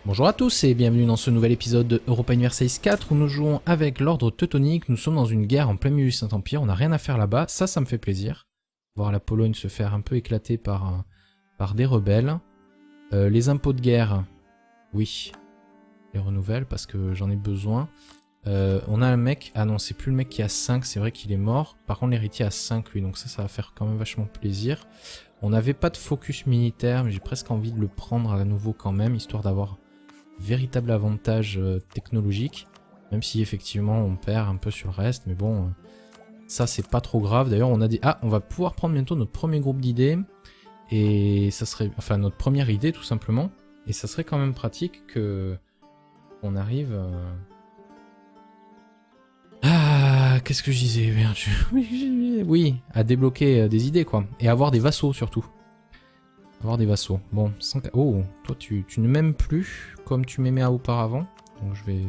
Bonjour à tous et bienvenue dans ce nouvel épisode de Europa Universalis 4 où nous jouons avec l'ordre teutonique. Nous sommes dans une guerre en plein milieu du Saint-Empire, on n'a rien à faire là-bas, ça me fait plaisir. Voir la Pologne se faire un peu éclater par des rebelles. Les impôts de guerre, oui, les renouvelle parce que j'en ai besoin. On a un mec, ah non c'est plus le mec qui a 5, c'est vrai qu'il est mort. Par contre l'héritier a 5 lui, donc ça va faire quand même vachement plaisir. On n'avait pas de focus militaire, mais j'ai presque envie de le prendre à nouveau quand même, histoire d'avoir véritable avantage technologique, même si effectivement on perd un peu sur le reste, mais bon, ça c'est pas trop grave. D'ailleurs on a dit, on va pouvoir prendre bientôt notre premier groupe d'idées, et ça serait, enfin notre première idée tout simplement, et ça serait quand même pratique que on arrive qu'est-ce que je disais? Merde, oui, à débloquer des idées quoi, et avoir des vassaux surtout. Avoir des vassaux. Bon, oh, toi tu ne m'aimes plus comme tu m'aimais auparavant. Donc je vais...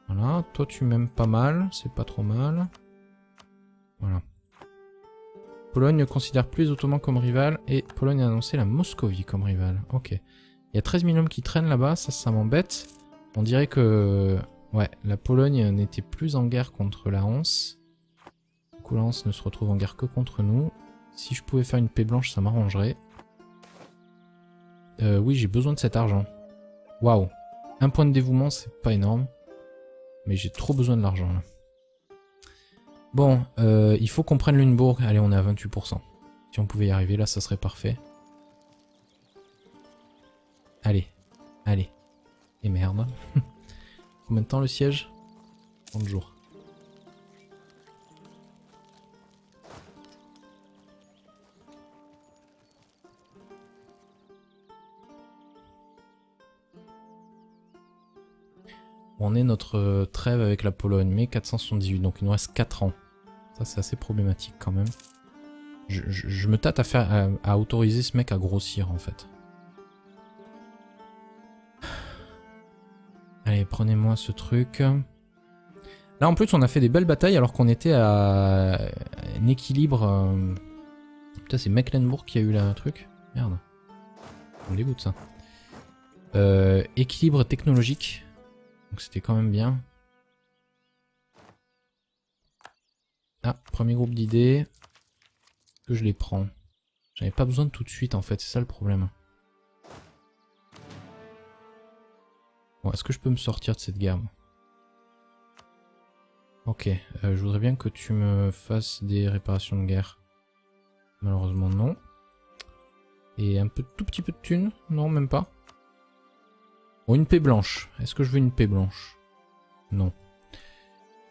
Voilà, toi tu m'aimes pas mal, c'est pas trop mal. Voilà. Pologne ne considère plus les Ottomans comme rival et Pologne a annoncé la Moscovie comme rival. Ok. Il y a 13 000 hommes qui traînent là-bas, ça m'embête. On dirait que... Ouais, la Pologne n'était plus en guerre contre la Hanse. Du coup la Hanse ne se retrouve en guerre que contre nous. Si je pouvais faire une paix blanche, ça m'arrangerait. Oui, j'ai besoin de cet argent. Waouh. Un point de dévouement, c'est pas énorme. Mais j'ai trop besoin de l'argent, là. Bon, il faut qu'on prenne Lunebourg. Allez, on est à 28%. Si on pouvait y arriver, là, ça serait parfait. Allez. Allez. Et merde. Combien de temps, le siège? 30 jours. On est notre trêve avec la Pologne, mai 478, donc il nous reste 4 ans. Ça c'est assez problématique quand même. Je me tâte à autoriser ce mec à grossir en fait. Allez, prenez-moi ce truc. Là en plus on a fait des belles batailles alors qu'on était à un équilibre... Putain c'est Mecklenburg qui a eu là un truc. Merde. On dégoûte ça. Équilibre technologique. Donc c'était quand même bien. Ah, premier groupe d'idées. Que je les prends. J'en avais pas besoin de tout de suite en fait, c'est ça le problème. Bon, est-ce que je peux me sortir de cette guerre? Ok, je voudrais bien que tu me fasses des réparations de guerre. Malheureusement non. Et un tout petit peu de thunes? Non, même pas. Bon, une paix blanche. Est-ce que je veux une paix blanche? Non.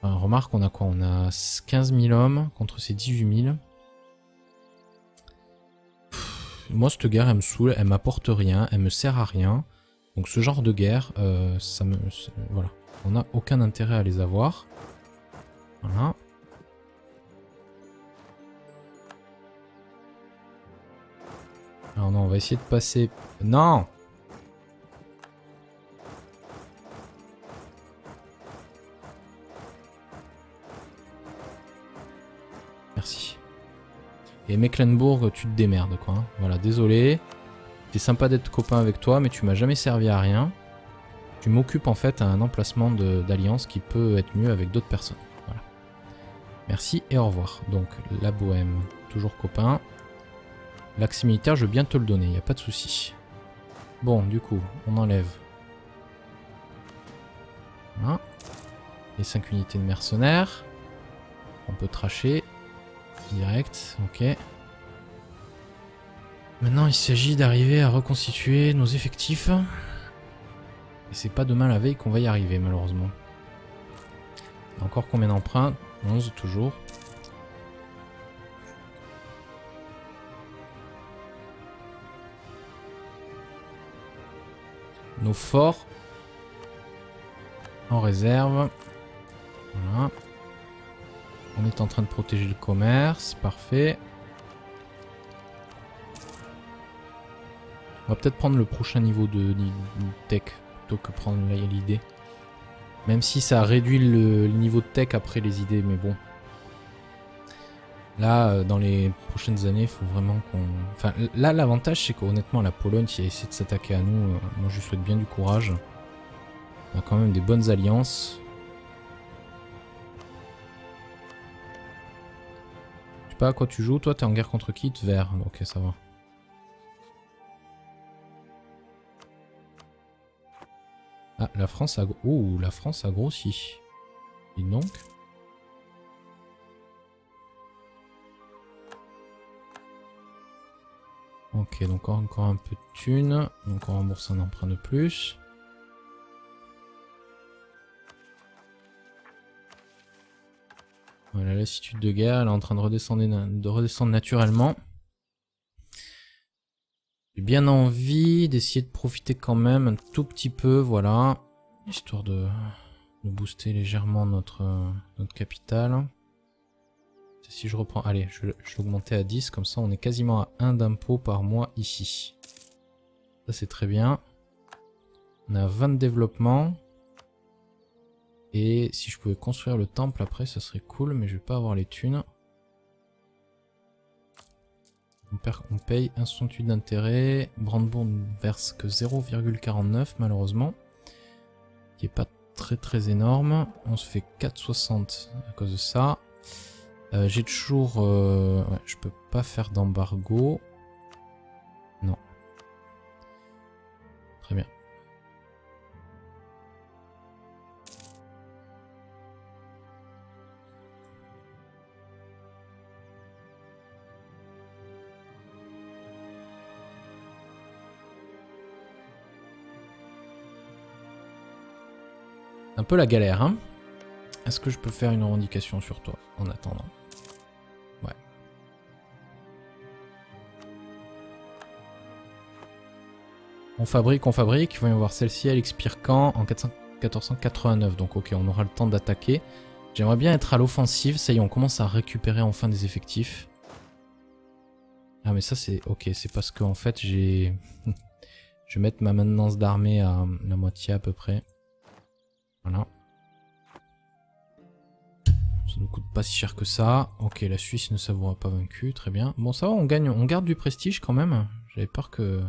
Enfin, remarque, on a quoi? On a 15 000 hommes contre ces 18 000. Moi, cette guerre, elle me saoule, elle m'apporte rien, elle me sert à rien. Donc ce genre de guerre, voilà. On n'a aucun intérêt à les avoir. Voilà. Alors non, on va essayer de passer... Non! Merci. Et Mecklenburg, tu te démerdes quoi. Hein. Voilà, désolé. C'était sympa d'être copain avec toi, mais tu m'as jamais servi à rien. Tu m'occupes en fait à un emplacement d'alliance qui peut être mieux avec d'autres personnes. Voilà. Merci et au revoir. Donc la Bohème, toujours copain. L'accès militaire, je veux bien te le donner, il n'y a pas de souci. Bon, du coup, on enlève. Voilà. Les 5 unités de mercenaires. On peut tracher. Direct, ok. Maintenant, il s'agit d'arriver à reconstituer nos effectifs. Et c'est pas demain la veille qu'on va y arriver, malheureusement. Encore combien d'emprunts? 11 toujours. Nos forts en réserve. Voilà. On est en train de protéger le commerce, parfait. On va peut-être prendre le prochain niveau de tech plutôt que prendre l'idée. Même si ça réduit le niveau de tech après les idées, mais bon. Là, dans les prochaines années, il faut vraiment qu'on... Enfin, là, l'avantage, c'est qu'honnêtement, la Pologne qui a essayé de s'attaquer à nous, moi, je lui souhaite bien du courage. On a quand même des bonnes alliances. Je sais pas à quoi tu joues. Toi, t'es en guerre contre qui? Vert. Ok, ça va. Ah, la France a... Oh, la France a grossi. Et donc... Ok, donc encore un peu de thunes. Donc on rembourse un emprunt de plus. Voilà, la lassitude de guerre, elle est en train de redescendre naturellement. J'ai bien envie d'essayer de profiter quand même un tout petit peu, voilà. Histoire de booster légèrement notre capital. Si je reprends... Allez, je vais l'augmenter à 10, comme ça on est quasiment à 1 d'impôt par mois ici. Ça c'est très bien. On a 20 de développement. Et si je pouvais construire le temple après, ça serait cool, mais je vais pas avoir les thunes. On paye 1,68 d'intérêt. Brandebourg ne verse que 0,49 malheureusement. Qui est pas très énorme. On se fait 4,60 à cause de ça. J'ai toujours... ouais, je peux pas faire d'embargo. Non. Très bien. Un peu la galère, hein. Est-ce que je peux faire une revendication sur toi en attendant? Ouais. On fabrique. Voyons voir, celle-ci, elle expire quand? En 1489. Donc ok, on aura le temps d'attaquer. J'aimerais bien être à l'offensive. Ça y est, on commence à récupérer enfin des effectifs. Ah mais ça c'est... Ok, c'est parce qu'en fait j'ai... Je vais mettre ma maintenance d'armée à la moitié à peu près. Voilà. Ça ne coûte pas si cher que ça. Ok, la Suisse ne s'avouera pas vaincue, très bien. Bon ça va, on gagne, on garde du prestige quand même. J'avais peur que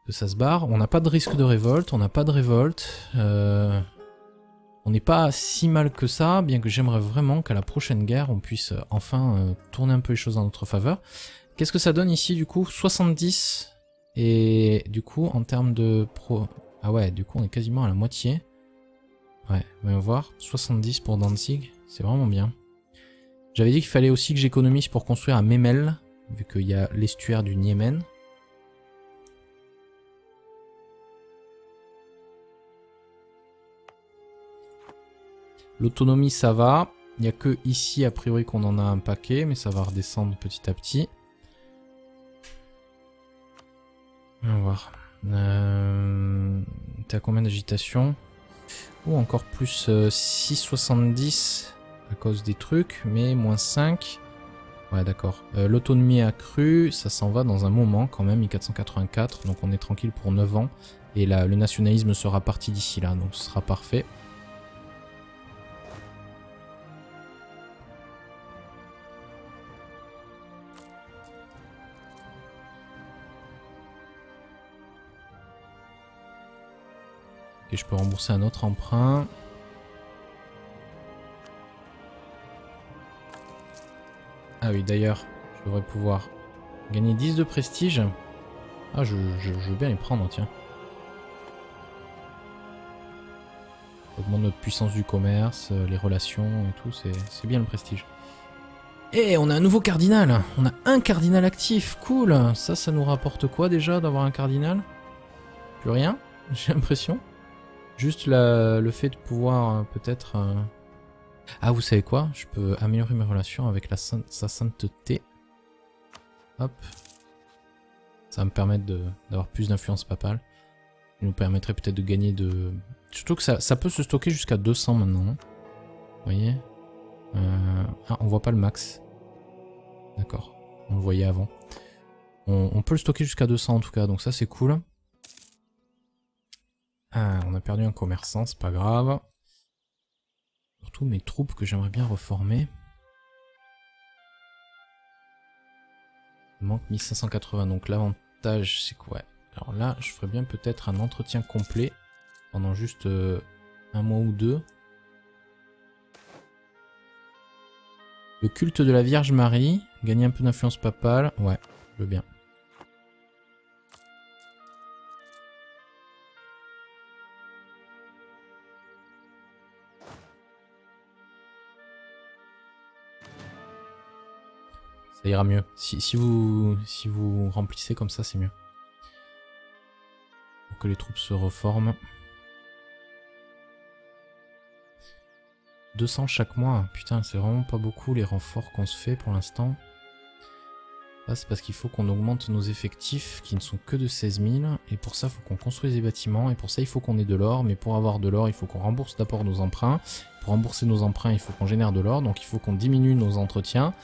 ça se barre. On n'a pas de risque de révolte, on n'a pas de révolte. On n'est pas si mal que ça, bien que j'aimerais vraiment qu'à la prochaine guerre, on puisse enfin tourner un peu les choses en notre faveur. Qu'est-ce que ça donne ici du coup? 70. Et du coup, en termes de pro... Ah ouais, du coup, on est quasiment à la moitié. Ouais, voyons voir. 70 pour Danzig, c'est vraiment bien. J'avais dit qu'il fallait aussi que j'économise pour construire à Memel, vu qu'il y a l'estuaire du Niémen. L'autonomie, ça va. Il n'y a que ici, a priori, qu'on en a un paquet, mais ça va redescendre petit à petit. On va voir. T'es à combien d'agitation? Ou encore plus 6,70 à cause des trucs, mais moins 5. Ouais, d'accord. L'autonomie accrue, ça s'en va dans un moment quand même, 1484, donc on est tranquille pour 9 ans. Et là, le nationalisme sera parti d'ici là, donc ce sera parfait. Et je peux rembourser un autre emprunt. Ah oui, d'ailleurs, je devrais pouvoir gagner 10 de prestige. Ah, je veux bien les prendre, tiens. Ça augmente notre puissance du commerce, les relations et tout, c'est bien le prestige. Et on a un nouveau cardinal. On a un cardinal actif, cool. Ça nous rapporte quoi déjà d'avoir un cardinal? Plus rien, j'ai l'impression. Juste le fait de pouvoir peut-être... Ah, vous savez quoi? Je peux améliorer mes relations avec sa sainteté. Hop. Ça va me permettre d'avoir plus d'influence papale. Ça nous permettrait peut-être de gagner de... Surtout que ça peut se stocker jusqu'à 200 maintenant. Vous voyez? Ah, on voit pas le max. D'accord. On le voyait avant. On peut le stocker jusqu'à 200 en tout cas, donc ça c'est cool. Ah, on a perdu un commerçant, c'est pas grave. Surtout mes troupes que j'aimerais bien reformer. Il manque 1580, donc l'avantage c'est quoi? Alors là, je ferais bien peut-être un entretien complet pendant juste un mois ou deux. Le culte de la Vierge Marie, gagner un peu d'influence papale, ouais, je veux bien. Ça ira mieux. Si vous remplissez comme ça, c'est mieux. Pour que les troupes se reforment. 200 chaque mois. Putain, c'est vraiment pas beaucoup les renforts qu'on se fait pour l'instant. Là, c'est parce qu'il faut qu'on augmente nos effectifs qui ne sont que de 16 000. Et pour ça, il faut qu'on construise des bâtiments. Et pour ça, il faut qu'on ait de l'or. Mais pour avoir de l'or, il faut qu'on rembourse d'abord nos emprunts. Pour rembourser nos emprunts, il faut qu'on génère de l'or. Donc il faut qu'on diminue nos entretiens.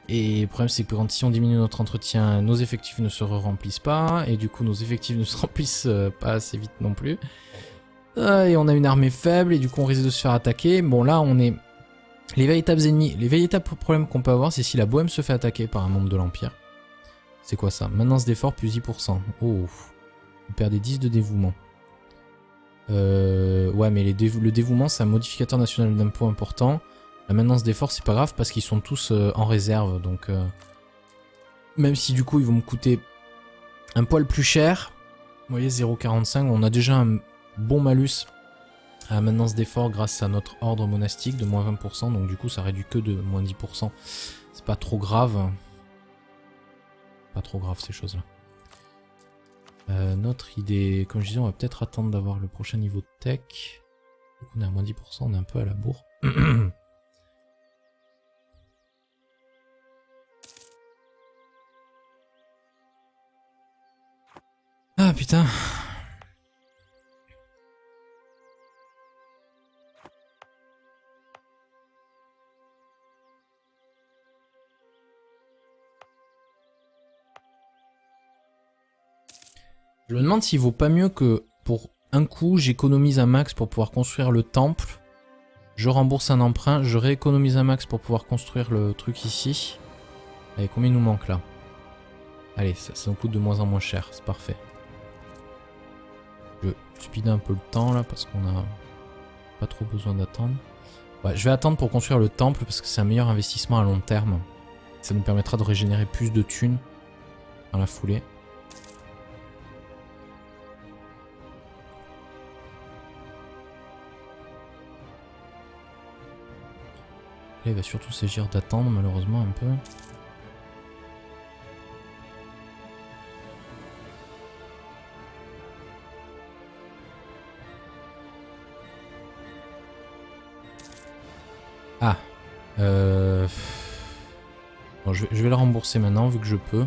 Et le problème, c'est que si on diminue notre entretien, nos effectifs ne se remplissent pas. Et du coup, nos effectifs ne se remplissent pas assez vite non plus. Et on a une armée faible. Et du coup, on risque de se faire attaquer. Bon, là, on est... Les véritables ennemis, les véritables problèmes qu'on peut avoir, c'est si la Bohème se fait attaquer par un membre de l'Empire. C'est quoi ça? Maintenance d'effort plus 10%. Oh. Vous perdez 10 de dévouement. Ouais, mais le dévouement, c'est un modificateur national d'impôt important. La maintenance d'effort, c'est pas grave parce qu'ils sont tous en réserve. Donc, même si du coup, ils vont me coûter un poil plus cher. Vous voyez, 0,45. On a déjà un bon malus à la maintenance d'effort grâce à notre ordre monastique de moins 20%. Donc, du coup, ça réduit que de moins 10%. C'est pas trop grave. Pas trop grave ces choses-là. Notre idée, comme je disais, on va peut-être attendre d'avoir le prochain niveau de tech. Donc on est à moins 10%, on est un peu à la bourre. Ah putain. Je me demande s'il vaut pas mieux que pour un coup, j'économise un max pour pouvoir construire le temple. Je rembourse un emprunt, je rééconomise un max pour pouvoir construire le truc ici. Allez, combien il nous manque là? Allez, ça nous coûte de moins en moins cher, c'est parfait. Je speed un peu le temps là parce qu'on a pas trop besoin d'attendre. Ouais, je vais attendre pour construire le temple parce que c'est un meilleur investissement à long terme. Ça nous permettra de régénérer plus de thunes dans la foulée. Là, il va surtout s'agir d'attendre malheureusement un peu. Ah. Bon, je vais le rembourser maintenant vu que je peux.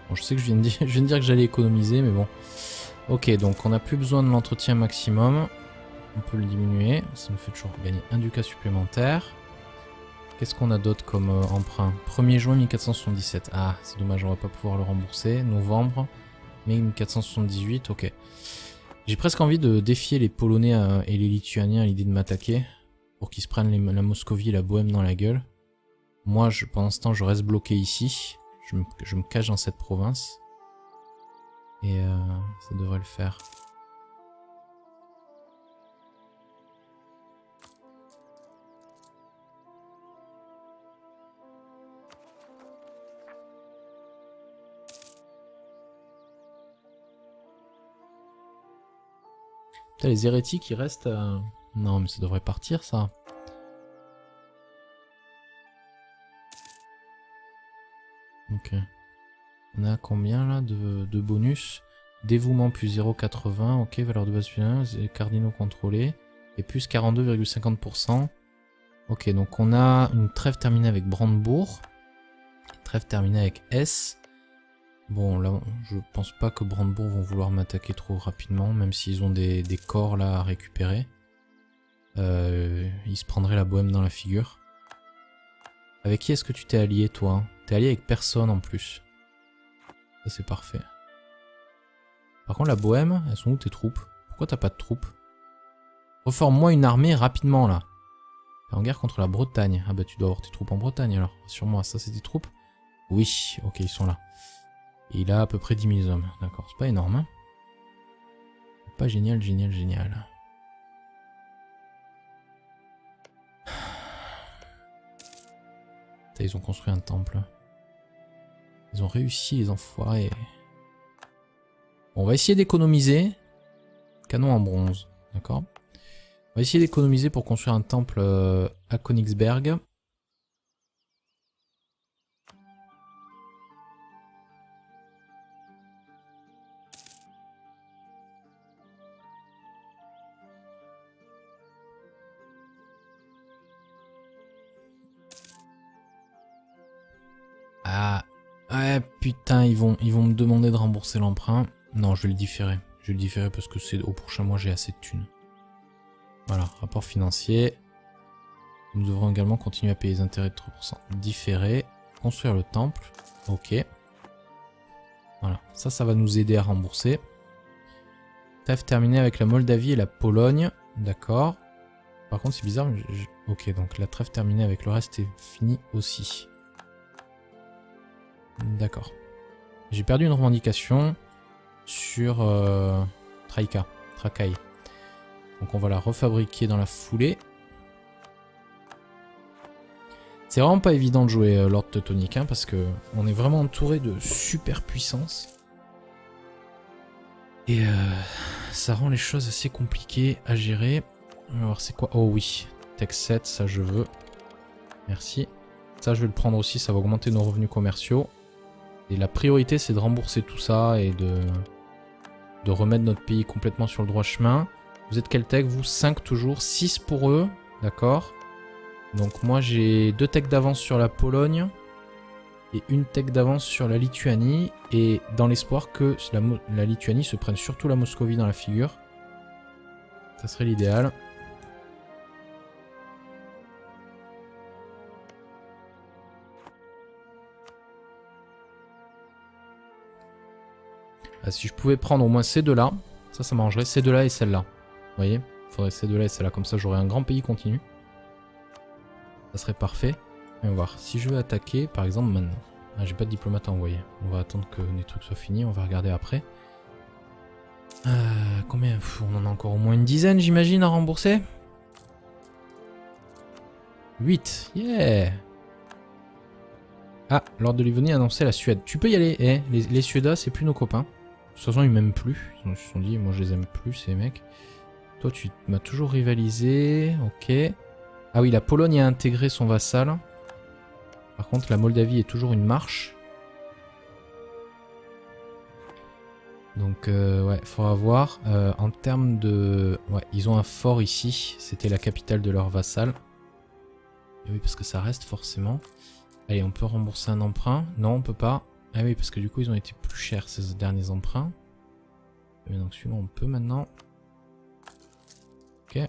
Bon, je sais que je viens de dire que j'allais économiser, mais bon. Ok, donc on n'a plus besoin de l'entretien maximum. On peut le diminuer. Ça nous fait toujours gagner un ducat supplémentaire. Qu'est-ce qu'on a d'autre comme emprunt? 1er juin 1477. Ah, c'est dommage, on va pas pouvoir le rembourser. Novembre, mai 1478, ok. J'ai presque envie de défier les Polonais et les Lituaniens à l'idée de m'attaquer. Pour qu'ils se prennent la Moscovie et la Bohème dans la gueule. Moi, pendant ce temps, je reste bloqué ici. Je me cache dans cette province. Et ça devrait le faire. Putain, les hérétiques, ils restent... Non, mais ça devrait partir, ça. Ok. On a combien, là, de bonus? Dévouement plus 0,80. Ok, valeur de base plus 1. Cardinaux contrôlés. Et plus 42,50%. Ok, donc on a une trêve terminée avec Brandebourg. Trêve terminée avec S. Bon, là, je pense pas que Brandebourg vont vouloir m'attaquer trop rapidement, même s'ils ont des corps là à récupérer. Ils se prendraient la Bohème dans la figure. Avec qui est-ce que tu t'es allié, toi? T'es allié avec personne en plus. Ça, c'est parfait. Par contre, la Bohème, elles sont où tes troupes? Pourquoi t'as pas de troupes? Reforme-moi une armée rapidement, là. T'es en guerre contre la Bretagne. Ah bah, tu dois avoir tes troupes en Bretagne, alors. Sur moi, ça, c'est tes troupes. Oui, ok, ils sont là. Et il a à peu près 10 000 hommes. D'accord, c'est pas énorme. Hein, pas génial, génial, génial. Putain, ils ont construit un temple. Ils ont réussi, les enfoirés. Bon, on va essayer d'économiser. Canon en bronze, d'accord. On va essayer d'économiser pour construire un temple à Königsberg. Ah, ouais, putain, ils vont me demander de rembourser l'emprunt. Non, je vais le différer. Je vais le différer parce que c'est au prochain mois, j'ai assez de thunes. Voilà, rapport financier. Nous devrons également continuer à payer les intérêts de 3%. Différer. Construire le temple. Ok. Voilà, ça va nous aider à rembourser. Trêve terminée avec la Moldavie et la Pologne. D'accord. Par contre, c'est bizarre. Ok, donc la trêve terminée avec le reste est finie aussi. D'accord. J'ai perdu une revendication sur Trakai. Donc on va la refabriquer dans la foulée. C'est vraiment pas évident de jouer Lord Teutonique, hein, parce que on est vraiment entouré de super puissance. Et ça rend les choses assez compliquées à gérer. On va voir c'est quoi. Oh oui, Tech 7, ça je veux. Merci. Ça je vais le prendre aussi, ça va augmenter nos revenus commerciaux. Et la priorité c'est de rembourser tout ça et de remettre notre pays complètement sur le droit chemin. Vous êtes quel tech? Vous 5 toujours, 6 pour eux, d'accord. Donc moi j'ai 2 techs d'avance sur la Pologne et une tech d'avance sur la Lituanie, et dans l'espoir que la Lituanie se prenne surtout la Moscovie dans la figure. Ça serait l'idéal. Ah, si je pouvais prendre au moins ces deux-là, ça m'arrangerait, ces deux-là et celle-là. Vous voyez? Il faudrait ces deux-là et celle-là, comme ça j'aurais un grand pays continu. Ça serait parfait. On va voir. Si je veux attaquer, par exemple, maintenant. Ah, j'ai pas de diplomate à envoyer. On va attendre que les trucs soient finis. On va regarder après. Combien? On en a encore au moins une dizaine, j'imagine, à rembourser. 8. Yeah! Ah, Lord de Livonie a annoncé la Suède. Tu peux y aller. Eh, les Suédois, c'est plus nos copains. De toute façon, ils m'aiment plus. Ils se sont dit, moi, je les aime plus, ces mecs. Toi, tu m'as toujours rivalisé. Ok. Ah oui, la Pologne a intégré son vassal. Par contre, la Moldavie est toujours une marche. Donc, ouais, faudra voir. En termes de... Ouais, ils ont un fort ici. C'était la capitale de leur vassal. Et oui, parce que ça reste forcément. Allez, on peut rembourser un emprunt. Non, on peut pas. Ah oui, parce que du coup, ils ont été plus chers, ces derniers emprunts. Mais donc, celui-là, on peut maintenant. Ok.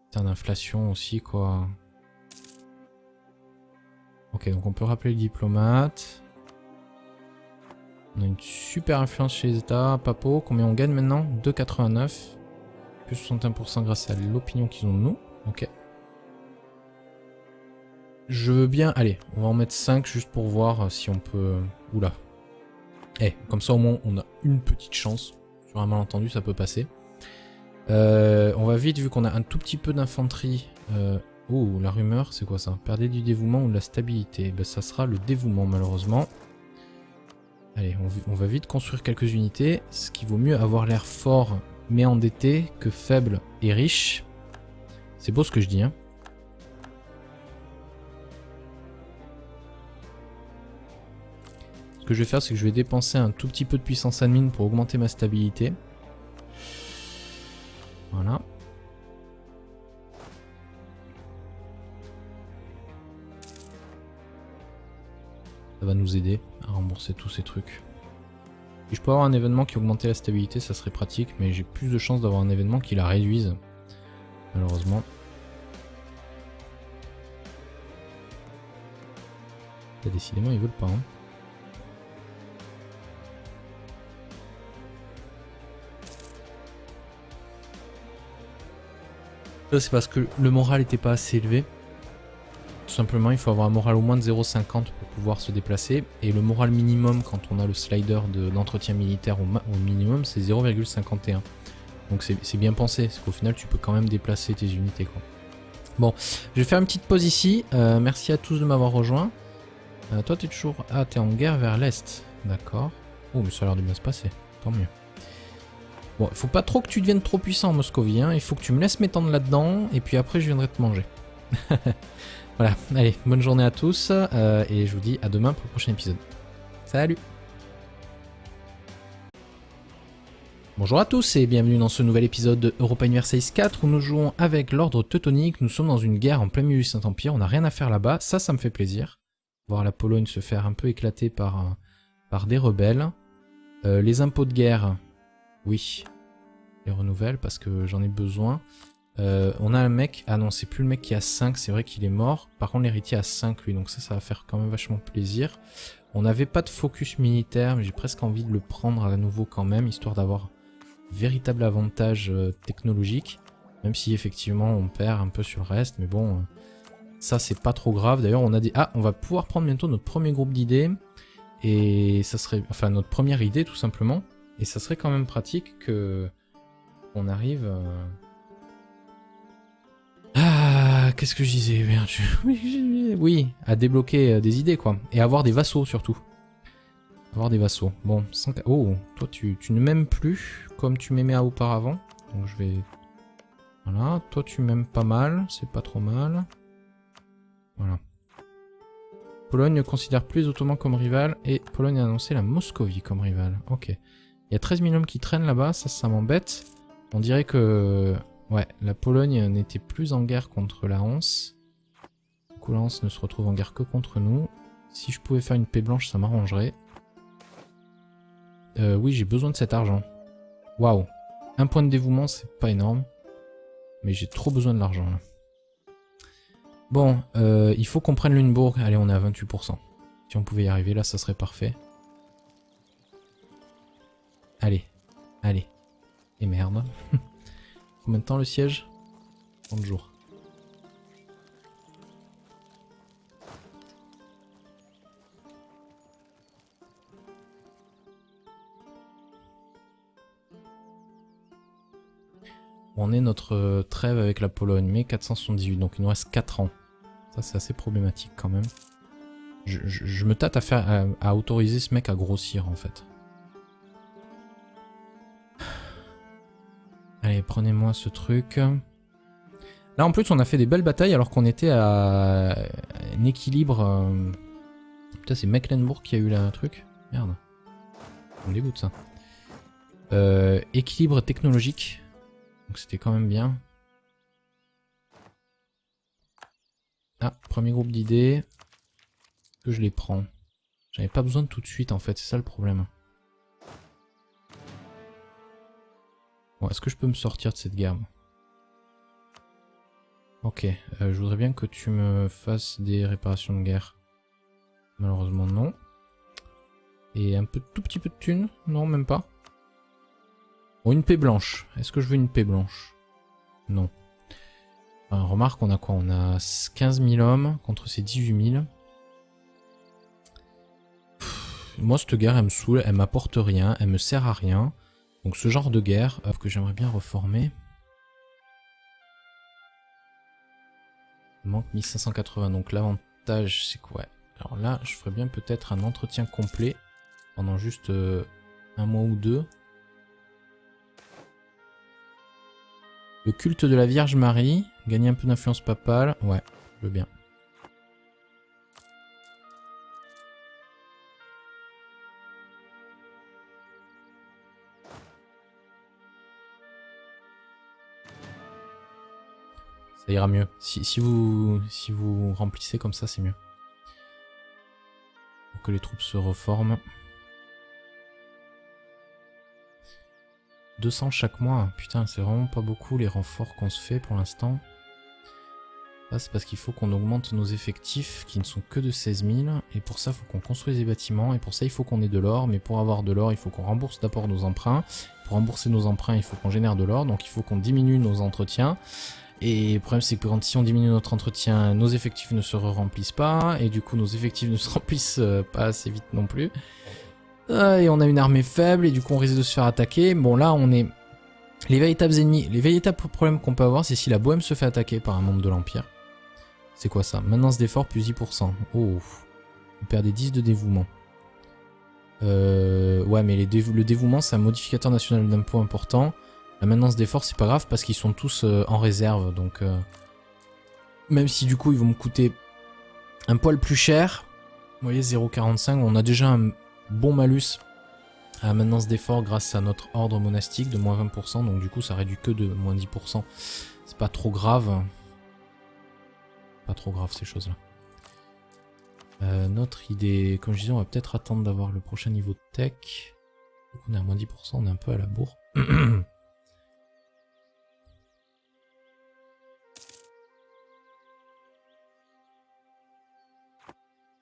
Putain d'inflation aussi, quoi. Ok, donc on peut rappeler le diplomate. On a une super influence chez les États. Papo, combien on gagne maintenant? 2,89. Plus 61% grâce à l'opinion qu'ils ont de nous. Ok. Je veux bien... Allez, on va en mettre 5 juste pour voir si on peut... Oula. Eh, comme ça au moins on a une petite chance. Sur un malentendu, ça peut passer. On va vite, vu qu'on a un tout petit peu d'infanterie. Oh, la rumeur, c'est quoi ça? Perdez du dévouement ou de la stabilité? Ben, ça sera le dévouement, malheureusement. Allez, on va vite construire quelques unités. Ce qui vaut mieux avoir l'air fort mais endetté que faible et riche. C'est beau ce que je dis, hein. Ce que je vais faire, c'est que je vais dépenser un tout petit peu de puissance admin pour augmenter ma stabilité. Voilà. Ça va nous aider à rembourser tous ces trucs. Si je peux avoir un événement qui augmentait la stabilité, ça serait pratique, mais j'ai plus de chances d'avoir un événement qui la réduise, malheureusement. Là, décidément, ils veulent pas. Hein. C'est parce que le moral n'était pas assez élevé. Tout simplement, il faut avoir un moral au moins de 0,50 pour pouvoir se déplacer. Et le moral minimum, quand on a le slider d'entretien militaire au minimum, c'est 0,51. Donc c'est bien pensé, parce qu'au final, tu peux quand même déplacer tes unités, quoi. Bon, je vais faire une petite pause ici. Merci à tous de m'avoir rejoint. Toi, t'es toujours... Ah, t'es en guerre vers l'Est. D'accord. Oh, mais ça a l'air de bien se passer. Tant mieux. Bon, il faut pas trop que tu deviennes trop puissant en Moscovie, hein. Il faut que tu me laisses m'étendre là-dedans, et puis après, je viendrai te manger. Voilà, allez, bonne journée à tous, et je vous dis à demain pour le prochain épisode. Salut! Bonjour à tous et bienvenue dans ce nouvel épisode de Europa Universalis 4 où nous jouons avec l'ordre teutonique. Nous sommes dans une guerre en plein milieu du Saint-Empire, on n'a rien à faire là-bas, ça me fait plaisir. Voir la Pologne se faire un peu éclater par des rebelles. Les impôts de guerre, oui, les renouvelle parce que j'en ai besoin. On a un mec, ah non c'est plus le mec qui a 5, c'est vrai qu'il est mort. Par contre l'héritier a 5 lui, donc ça va faire quand même vachement plaisir. On n'avait pas de focus militaire, mais j'ai presque envie de le prendre à nouveau quand même, histoire d'avoir véritable avantage technologique. Même si effectivement on perd un peu sur le reste, mais bon, ça c'est pas trop grave. D'ailleurs on a dit, ah on va pouvoir prendre bientôt notre premier groupe d'idées. Et ça serait, enfin notre première idée tout simplement. Et ça serait quand même pratique que on arrive... Ah, qu'est-ce que je disais? Merde, oui, à débloquer des idées, quoi. Et avoir des vassaux, surtout. Avoir des vassaux. Bon, oh, toi, tu ne m'aimes plus comme tu m'aimais auparavant. Donc, je vais... Voilà, toi, tu m'aimes pas mal. C'est pas trop mal. Voilà. Pologne ne considère plus les Ottomans comme rival. Et Pologne a annoncé la Moscovie comme rival. Ok. Il y a 13 000 hommes qui traînent là-bas. Ça m'embête. On dirait que... Ouais, la Pologne n'était plus en guerre contre la Hanse. Du coup, la Hanse ne se retrouve en guerre que contre nous. Si je pouvais faire une paix blanche, ça m'arrangerait. Oui, j'ai besoin de cet argent. Waouh. Un point de dévouement, c'est pas énorme. Mais j'ai trop besoin de l'argent, là. Bon, il faut qu'on prenne Lunebourg. Allez, on est à 28%. Si on pouvait y arriver, là, ça serait parfait. Allez. Allez. Et merde. Combien de temps le siège? 30 jours. On est notre trêve avec la Pologne, mai 478, donc il nous reste 4 ans. Ça c'est assez problématique quand même. Je me tâte à autoriser ce mec à grossir en fait. Allez, prenez-moi ce truc. Là, en plus, on a fait des belles batailles alors qu'on était à un équilibre... Putain, c'est Mecklenburg qui a eu là un truc. Merde. On dégoûte ça. Équilibre technologique. Donc c'était quand même bien. Ah, premier groupe d'idées. Que je les prends. J'avais pas besoin de tout de suite en fait, c'est ça le problème. Bon, est-ce que je peux me sortir de cette guerre? Ok, je voudrais bien que tu me fasses des réparations de guerre. Malheureusement non. Et un tout petit peu de thunes? Non, même pas. Bon, une paix blanche. Est-ce que je veux une paix blanche? Non. Enfin, remarque, on a quoi? On a 15 000 hommes contre ces 18 000. Moi, cette guerre, elle me saoule, elle m'apporte rien, elle me sert à rien. Donc ce genre de guerre que j'aimerais bien reformer. Il manque 1580, donc l'avantage c'est quoi? Alors là, je ferais bien peut-être un entretien complet pendant juste un mois ou deux. Le culte de la Vierge Marie, gagner un peu d'influence papale, ouais, je veux bien. Ça ira mieux. Si vous remplissez comme ça, c'est mieux. Pour que les troupes se reforment. 200 chaque mois. Putain, c'est vraiment pas beaucoup les renforts qu'on se fait pour l'instant. Là, c'est parce qu'il faut qu'on augmente nos effectifs qui ne sont que de 16 000. Et pour ça, il faut qu'on construise des bâtiments. Et pour ça, il faut qu'on ait de l'or. Mais pour avoir de l'or, il faut qu'on rembourse d'abord nos emprunts. Pour rembourser nos emprunts, il faut qu'on génère de l'or. Donc il faut qu'on diminue nos entretiens. Et le problème c'est que quand si on diminue notre entretien, nos effectifs ne se remplissent pas, et du coup nos effectifs ne se remplissent pas assez vite non plus. Et on a une armée faible, et du coup on risque de se faire attaquer. Bon là on est... Les véritables ennemis, les véritables problèmes qu'on peut avoir, c'est si la Bohème se fait attaquer par un membre de l'Empire. C'est quoi ça? Maintenance d'effort plus 10%. Oh, vous perdez 10 de dévouement. Ouais, mais le dévouement, c'est un modificateur national d'impôt important. La maintenance d'effort, c'est pas grave parce qu'ils sont tous en réserve. Donc, même si du coup, ils vont me coûter un poil plus cher. Vous voyez, 0,45. On a déjà un bon malus à la maintenance d'effort grâce à notre ordre monastique de moins 20%. Donc, du coup, ça réduit que de moins 10%. C'est pas trop grave. Pas trop grave ces choses-là. Notre idée, comme je disais, on va peut-être attendre d'avoir le prochain niveau de tech. Donc on est à moins 10%, on est un peu à la bourre.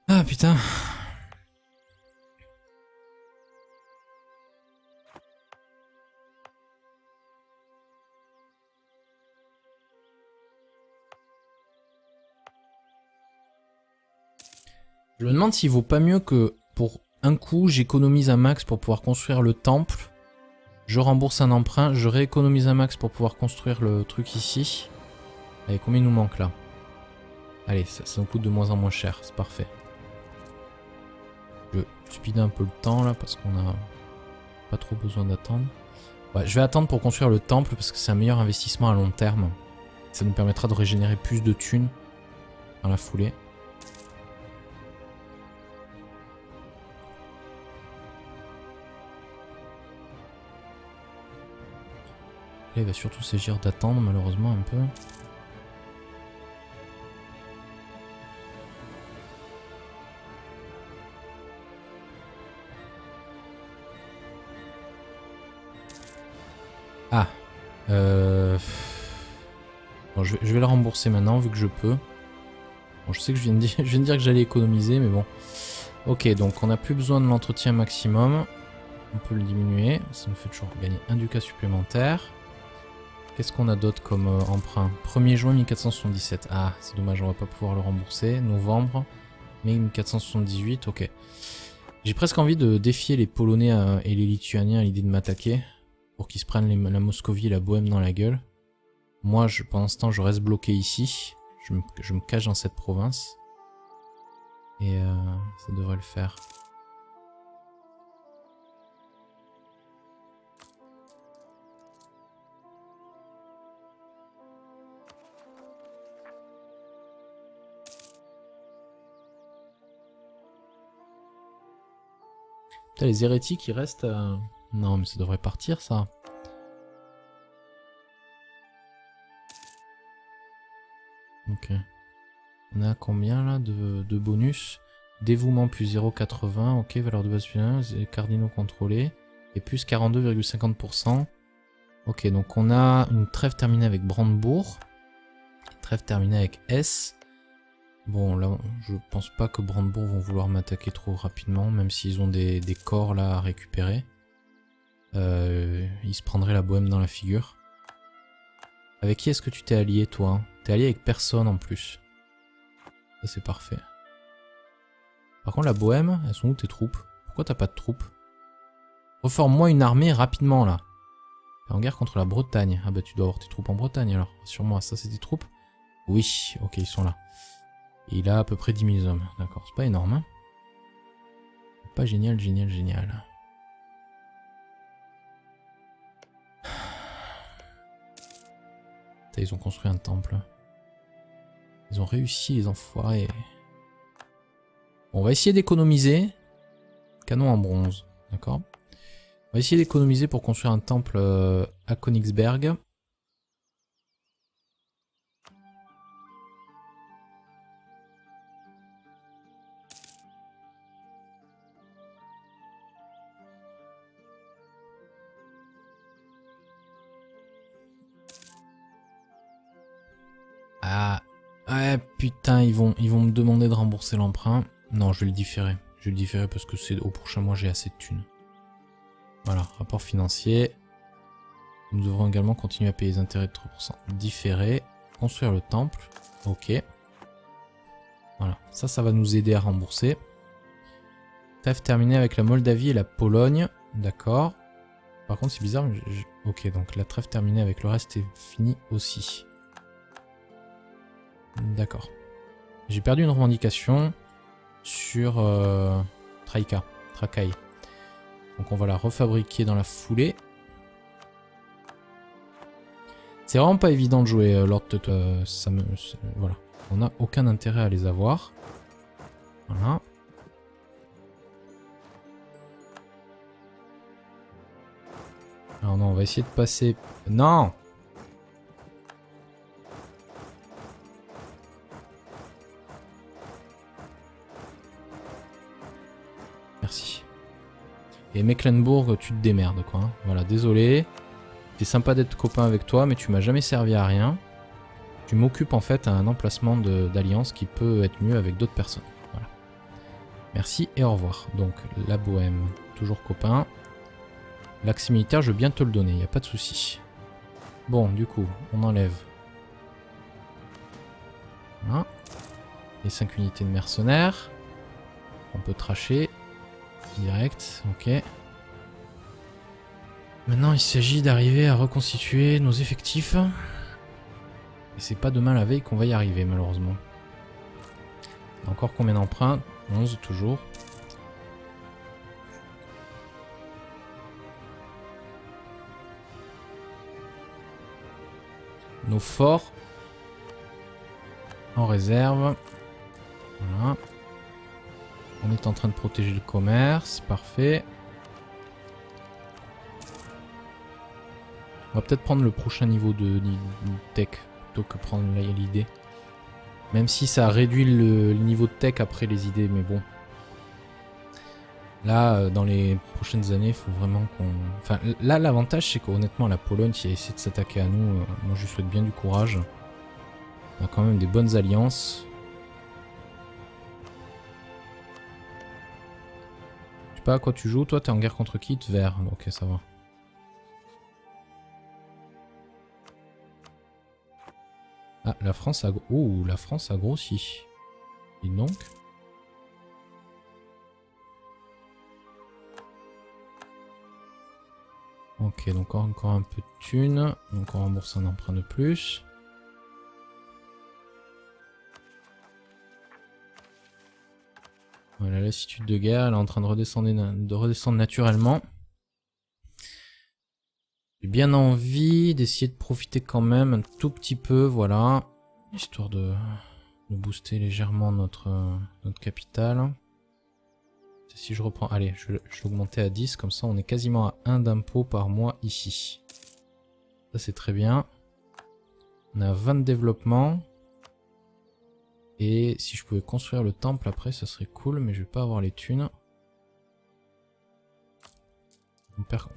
Ah putain. Je me demande s'il vaut pas mieux que pour un coup, j'économise un max pour pouvoir construire le temple. Je rembourse un emprunt, je rééconomise un max pour pouvoir construire le truc ici. Allez, combien il nous manque là? Allez, ça nous coûte de moins en moins cher, c'est parfait. Je speed un peu le temps là parce qu'on a pas trop besoin d'attendre. Ouais, je vais attendre pour construire le temple parce que c'est un meilleur investissement à long terme. Ça nous permettra de régénérer plus de thunes dans la foulée. Là, il va surtout s'agir d'attendre malheureusement un peu. Ah. Bon, je vais le rembourser maintenant vu que je peux. Bon, je sais que je viens de dire que j'allais économiser, mais bon. Ok, donc on n'a plus besoin de l'entretien maximum. On peut le diminuer. Ça nous fait toujours gagner un ducat supplémentaire. Qu'est-ce qu'on a d'autre comme emprunt? 1er juin 1477. Ah, c'est dommage, on va pas pouvoir le rembourser. Novembre, mai 1478, ok. J'ai presque envie de défier les Polonais et les Lituaniens à l'idée de m'attaquer. Pour qu'ils se prennent la Moscovie et la Bohème dans la gueule. Moi, pendant ce temps, je reste bloqué ici. Je me cache dans cette province. Et ça devrait le faire. Putain, les hérétiques, ils restent... Non, mais ça devrait partir, ça. Ok. On a combien, là, de bonus? Dévouement plus 0,80. Ok, valeur de base finale, cardinaux contrôlés. Et plus 42,50%. Ok, donc on a une trêve terminée avec Brandebourg. Une trêve terminée avec S. Bon, là, je pense pas que Brandebourg vont vouloir m'attaquer trop rapidement, même s'ils ont des corps là à récupérer. Ils se prendraient la Bohème dans la figure. Avec qui est-ce que tu t'es allié, toi? T'es allié avec personne en plus. Ça, c'est parfait. Par contre, la Bohème, elles sont où tes troupes? Pourquoi t'as pas de troupes? Reforme-moi une armée rapidement, là. T'es en guerre contre la Bretagne. Ah bah, tu dois avoir tes troupes en Bretagne, alors. Sur-moi, ça, c'est tes troupes? Oui, ok, ils sont là. Et il a à peu près 10 000 hommes. D'accord, c'est pas énorme, hein. Pas génial, génial, génial. Putain, ils ont construit un temple. Ils ont réussi, les enfoirés. Bon, on va essayer d'économiser. Canon en bronze, d'accord. On va essayer d'économiser pour construire un temple à Königsberg. Ah, ouais, putain, ils vont me demander de rembourser l'emprunt. Non, je vais le différer. Je vais le différer parce que c'est au prochain mois, j'ai assez de thunes. Voilà, rapport financier. Nous devrons également continuer à payer les intérêts de 3%. Différé. Construire le temple. Ok. Voilà, ça va nous aider à rembourser. Trêve terminée avec la Moldavie et la Pologne. D'accord. Par contre, c'est bizarre. Ok, donc la trêve terminée avec le reste est finie aussi. D'accord. J'ai perdu une revendication sur Trakai. Donc on va la refabriquer dans la foulée. C'est vraiment pas évident de jouer Lord Teuton. Voilà. On n'a aucun intérêt à les avoir. Voilà. Alors non, on va essayer de passer... Non! Merci. Et Mecklenburg, tu te démerdes quoi. Hein. Voilà, désolé. C'était sympa d'être copain avec toi, mais tu m'as jamais servi à rien. Tu m'occupes en fait à un emplacement d'alliance qui peut être mieux avec d'autres personnes. Voilà. Merci et au revoir. Donc la Bohème, toujours copain. L'accès militaire, je veux bien te le donner, il n'y a pas de souci. Bon, du coup, on enlève. Voilà. Les 5 unités de mercenaires. On peut tracher. Direct, ok. Maintenant, il s'agit d'arriver à reconstituer nos effectifs. Et c'est pas demain la veille qu'on va y arriver, malheureusement. Encore combien d'emprunts? 11 toujours. Nos forts en réserve. Voilà. On est en train de protéger le commerce. Parfait. On va peut-être prendre le prochain niveau de tech plutôt que prendre l'idée. Même si ça réduit le niveau de tech après les idées, mais bon. Là, dans les prochaines années, il faut vraiment qu'on... Enfin, là, l'avantage, c'est qu'honnêtement, la Pologne qui a essayé de s'attaquer à nous, moi, je lui souhaite bien du courage. On a quand même des bonnes alliances. Je sais pas à quoi tu joues, toi, t'es en guerre contre qui? Vert, ok, ça va. Ah, la France a... Oh, la France a grossi. Et donc... Ok, donc encore un peu de thunes. Donc on rembourse un emprunt de plus. Voilà, la lassitude de guerre, elle est en train de redescendre naturellement. J'ai bien envie d'essayer de profiter quand même un tout petit peu, voilà. Histoire de booster légèrement notre capital. Si je reprends, allez, je vais augmenter à 10, comme ça on est quasiment à 1 d'impôt par mois ici. Ça c'est très bien. On a 20 de développement. Et si je pouvais construire le temple après, ça serait cool, mais je vais pas avoir les thunes.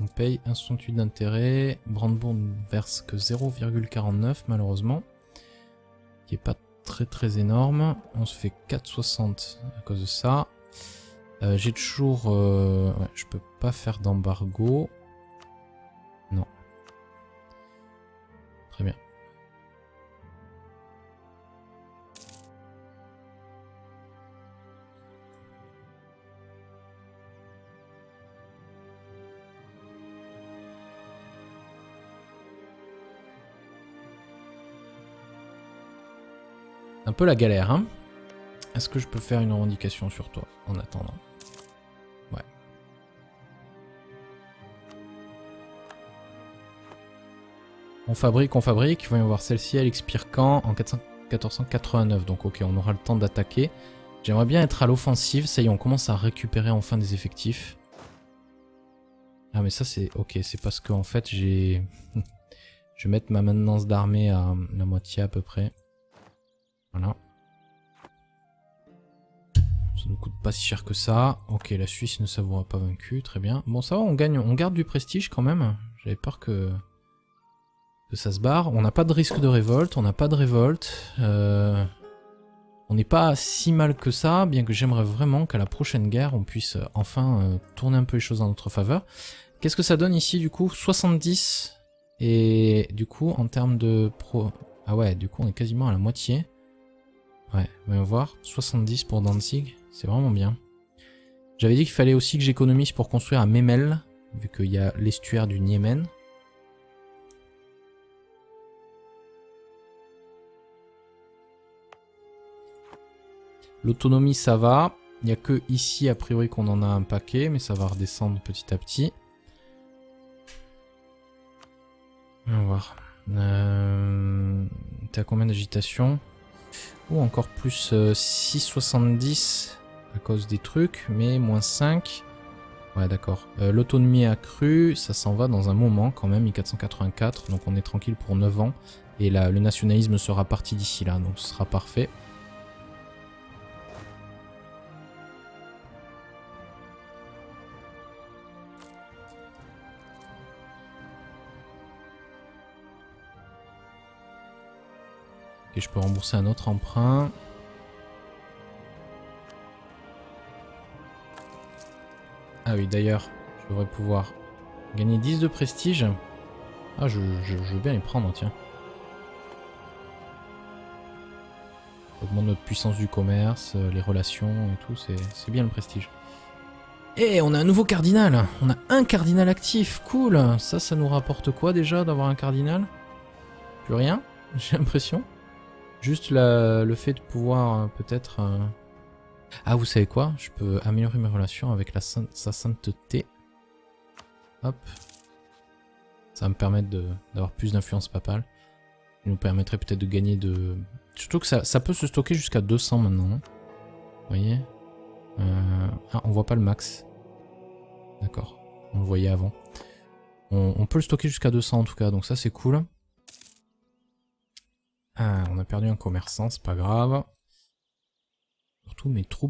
On paye 1,68 d'intérêt. Brandebourg ne verse que 0,49 malheureusement. Qui est pas très énorme. On se fait 4,60 à cause de ça. J'ai toujours... ouais, je peux pas faire d'embargo. Non. Très bien. Un peu la galère, hein. Est-ce que je peux faire une revendication sur toi en attendant? Ouais. On fabrique. Voyons voir, celle-ci, elle expire quand? En 1489. Donc ok, on aura le temps d'attaquer. J'aimerais bien être à l'offensive. Ça y est, on commence à récupérer enfin des effectifs. Ah mais ça c'est... Ok, c'est parce qu'en fait j'ai... Je vais mettre ma maintenance d'armée à la moitié à peu près. Voilà. Ça ne coûte pas si cher que ça. Ok, la Suisse ne s'avouera pas vaincue, très bien. Bon ça va, on gagne, on garde du prestige quand même. J'avais peur que ça se barre. On n'a pas de risque de révolte, on n'a pas de révolte. On n'est pas si mal que ça, bien que j'aimerais vraiment qu'à la prochaine guerre, on puisse enfin tourner un peu les choses en notre faveur. Qu'est-ce que ça donne ici du coup? 70. Et du coup, en termes de Ah ouais, du coup on est quasiment à la moitié. Ouais, voyons voir. 70 pour Danzig, c'est vraiment bien. J'avais dit qu'il fallait aussi que j'économise pour construire à Memel, vu qu'il y a l'estuaire du Niémen. L'autonomie ça va. Il n'y a que ici a priori qu'on en a un paquet, mais ça va redescendre petit à petit. On va voir. T'es à combien d'agitation? Ou encore plus 6,70 à cause des trucs, mais moins 5. Ouais d'accord. L'autonomie accrue, ça s'en va dans un moment quand même, 1484, donc on est tranquille pour 9 ans. Et là, le nationalisme sera parti d'ici là, donc ce sera parfait. Et je peux rembourser un autre emprunt. Ah oui, d'ailleurs, je devrais pouvoir gagner 10 de prestige. Ah, je veux bien les prendre, tiens. Ça augmente notre puissance du commerce, les relations et tout, c'est bien le prestige. Et on a un nouveau cardinal. On a un cardinal actif, cool. Ça nous rapporte quoi déjà d'avoir un cardinal? Plus rien, j'ai l'impression. Juste le fait de pouvoir peut-être... Ah, vous savez quoi? Je peux améliorer mes relations avec sa sainteté. Hop. Ça va me permettre d'avoir plus d'influence papale. Ça nous permettrait peut-être de gagner de... Surtout que ça peut se stocker jusqu'à 200 maintenant. Vous voyez? Ah, on voit pas le max. D'accord. On le voyait avant. On peut le stocker jusqu'à 200 en tout cas, donc ça c'est cool. Ah, on a perdu un commerçant, c'est pas grave. Surtout mes troupes